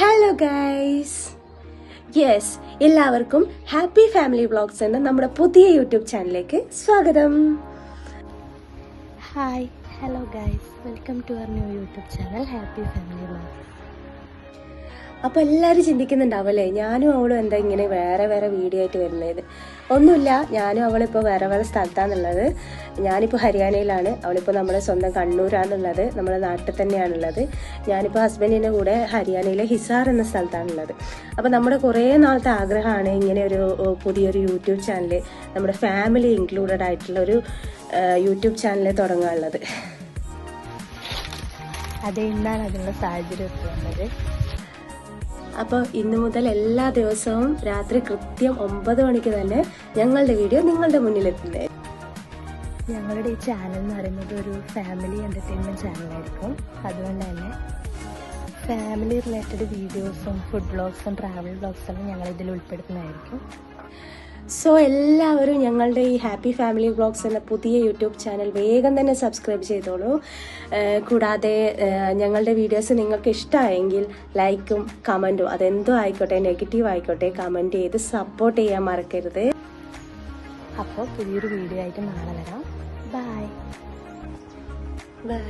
Hello guys, yes, എല്ലാവർക്കും happy family vlogs എന്ന നമ്മുടെ പുതിയ യൂട്യൂബ് ചാനലിലേക്ക് സ്വാഗതം. Hi, hello guys, welcome to our new YouTube channel happy family vlogs. അപ്പോൾ എല്ലാവരും ചിന്തിക്കുന്നുണ്ടാവല്ലേ, ഞാനും അവളും എന്താ ഇങ്ങനെ വേറെ വേറെ വീഡിയോ ആയിട്ട് വരുന്നത്. ഒന്നുമില്ല, ഞാനും അവളിപ്പോൾ വേറെ വേറെ സ്ഥലത്താണുള്ളത്. ഞാനിപ്പോൾ ഹരിയാനയിലാണ്, അവളിപ്പോൾ നമ്മുടെ സ്വന്തം കണ്ണൂരാണുള്ളത്, നമ്മുടെ നാട്ടിൽ തന്നെയാണുള്ളത്. ഞാനിപ്പോൾ ഹസ്ബൻഡിൻ്റെ കൂടെ ഹരിയാനയിലെ ഹിസാർ എന്ന സ്ഥലത്താണുള്ളത്. അപ്പോൾ നമ്മുടെ കുറേ നാളത്തെ ആഗ്രഹമാണ് ഇങ്ങനെ ഒരു പുതിയൊരു യൂട്യൂബ് ചാനൽ, നമ്മുടെ ഫാമിലി ഇൻക്ലൂഡഡ് ആയിട്ടുള്ള ഒരു യൂട്യൂബ് ചാനൽ തുടങ്ങാനുള്ളത്. അതെ, ഇന്നാണ് അതിനുള്ള സാഹചര്യം എത്തുന്നത്. അപ്പോൾ ഇന്നു മുതൽ എല്ലാ ദിവസവും രാത്രി കൃത്യം 9 മണിക്ക് തന്നെ ഞങ്ങളുടെ വീഡിയോ നിങ്ങളുടെ മുന്നിലെത്തുന്നത്. ഞങ്ങളുടെ ഈ ചാനൽ എന്ന് പറയുന്നത് ഒരു ഫാമിലി എൻ്റർടൈൻമെൻറ്റ് ചാനലായിരിക്കും. അതുകൊണ്ട് തന്നെ ഫാമിലി റിലേറ്റഡ് വീഡിയോസും ഫുഡ് വ്ളോഗ്സും ട്രാവൽ വ്ളോഗ്സെല്ലാം ഞങ്ങൾ ഇതിൽ ഉൾപ്പെടുത്തുന്നതായിരിക്കും. സോ എല്ലാവരും ഞങ്ങളുടെ ഈ ഹാപ്പി ഫാമിലി വ്ളോഗ്സ് എന്ന പുതിയ യൂട്യൂബ് ചാനൽ വേഗം തന്നെ സബ്സ്ക്രൈബ് ചെയ്തോളൂ. കൂടാതെ ഞങ്ങളുടെ വീഡിയോസ് നിങ്ങൾക്ക് ഇഷ്ടമായെങ്കിൽ ലൈക്കും കമൻറ്റും, അതെന്തോ ആയിക്കോട്ടെ, നെഗറ്റീവ് ആയിക്കോട്ടെ, കമൻറ്റ് ചെയ്ത് സപ്പോർട്ട് ചെയ്യാൻ മറക്കരുത്. അപ്പോൾ പുതിയൊരു വീഡിയോ ആയിട്ട് നാളെ വരാം. ബൈ. ബൈ.